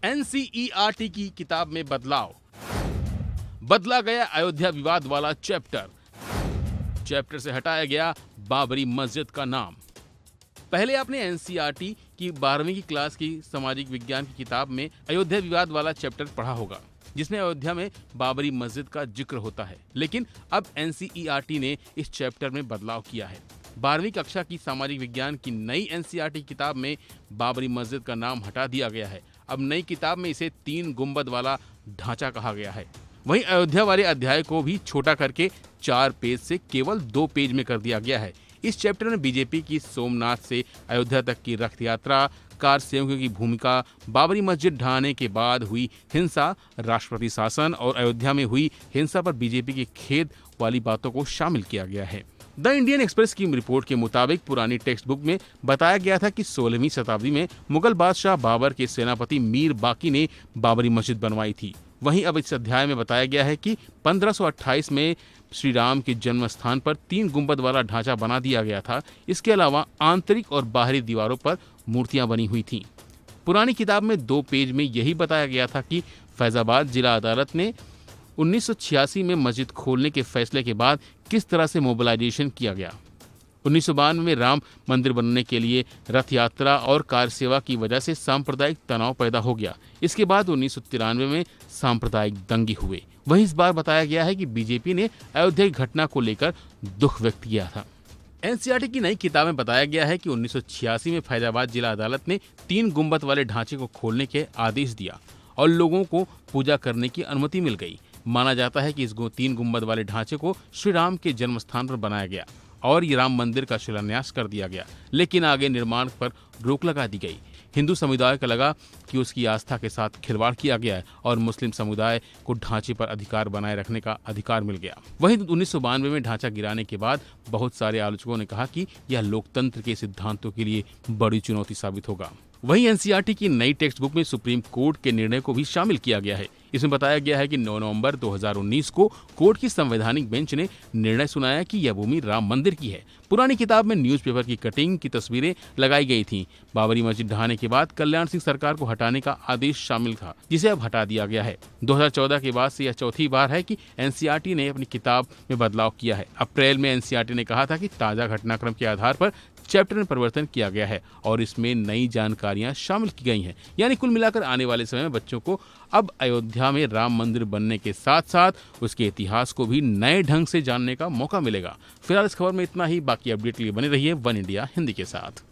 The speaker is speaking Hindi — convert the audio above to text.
एनसीईआरटी की किताब में बदलाव, बदला गया अयोध्या विवाद वाला चैप्टर से हटाया गया बाबरी मस्जिद का नाम। पहले आपने एनसीईआरटी की 12वीं की क्लास की सामाजिक विज्ञान की किताब में अयोध्या विवाद वाला चैप्टर पढ़ा होगा, जिसमें अयोध्या में बाबरी मस्जिद का जिक्र होता है। लेकिन अब एनसीईआरटी ने इस चैप्टर में बदलाव किया है। 12वीं कक्षा की सामाजिक विज्ञान की नई एनसीईआरटी किताब में बाबरी मस्जिद का नाम हटा दिया गया है। अब नई किताब में इसे 3 गुंबद वाला ढांचा कहा गया है। वहीं अयोध्या वाले अध्याय को भी छोटा करके 4 पेज से केवल 2 पेज में कर दिया गया है। इस चैप्टर में बीजेपी की सोमनाथ से अयोध्या तक की रथ यात्रा, कार सेवकों की भूमिका, बाबरी मस्जिद ढहाने के बाद हुई हिंसा, राष्ट्रपति शासन और अयोध्या में हुई हिंसा पर बीजेपी के खेद वाली बातों को शामिल किया गया है। द इंडियन एक्सप्रेस की रिपोर्ट के मुताबिक पुरानी टेक्स्ट बुक में बताया गया था कि 16वीं शताब्दी में मुगल बादशाह बाबर के सेनापति मीर बाकी ने बाबरी मस्जिद बनवाई थी। वहीं अब इस अध्याय में बताया गया है कि 1528 में श्री राम के जन्म स्थान पर 3 गुंबद वाला ढांचा बना दिया गया था। इसके अलावा आंतरिक और बाहरी दीवारों पर मूर्तियां बनी हुई थीं। पुरानी किताब में 2 पेज में यही बताया गया था कि फैजाबाद जिला अदालत ने 1986 में मस्जिद खोलने के फैसले के बाद किस तरह से मोबिलाइजेशन किया गया। 1992 में राम मंदिर बनने के लिए रथ यात्रा और कार सेवा की वजह से सांप्रदायिक तनाव पैदा हो गया। इसके बाद 1993 में सांप्रदायिक दंगे हुए। वहीं इस बार बताया गया है कि बीजेपी ने अयोध्या की घटना को लेकर दुख व्यक्त किया था। एनसीईआरटी की नई किताब में बताया गया है कि 1986 में फैजाबाद जिला अदालत ने 3 गुंबद वाले ढांचे को खोलने के आदेश दिया और लोगों को पूजा करने की अनुमति मिल गई। माना जाता है कि इस 3 गुंबद वाले ढांचे को श्री राम के जन्म स्थान पर बनाया गया और ये राम मंदिर का शिलान्यास कर दिया गया, लेकिन आगे निर्माण पर रोक लगा दी गई। हिंदू समुदाय को लगा कि उसकी आस्था के साथ खिलवाड़ किया गया है और मुस्लिम समुदाय को ढांचे पर अधिकार बनाए रखने का अधिकार मिल गया। वहीं 1992 में ढांचा गिराने के बाद बहुत सारे आलोचकों ने कहा कि यह लोकतंत्र के सिद्धांतों के लिए बड़ी चुनौती साबित होगा। वहीं एनसीईआरटी की नई टेक्स्ट बुक में सुप्रीम कोर्ट के निर्णय को भी शामिल किया गया है। इसमें बताया गया है कि 9 नवंबर 2019 को कोर्ट की संवैधानिक बेंच ने निर्णय सुनाया कि यह भूमि राम मंदिर की है। पुरानी किताब में न्यूज़पेपर की कटिंग की तस्वीरें लगाई गई थीं। बाबरी मस्जिद ढहाने के बाद कल्याण सिंह सरकार को हटाने का आदेश शामिल था, जिसे अब हटा दिया गया है। 2014 के बाद से यह चौथी बार है कि एनसीईआरटी ने अपनी किताब में बदलाव किया है। अप्रैल में एनसीईआरटी ने कहा था कि ताजा घटनाक्रम के आधार पर चैप्टर में परिवर्तन किया गया है और इसमें नई जानकारियां शामिल की गई हैं। यानी कुल मिलाकर आने वाले समय में बच्चों को अब अयोध्या में राम मंदिर बनने के साथ साथ उसके इतिहास को भी नए ढंग से जानने का मौका मिलेगा। फिलहाल इस खबर में इतना ही। बाकी अपडेट के लिए बने रहिए वन इंडिया हिंदी के साथ।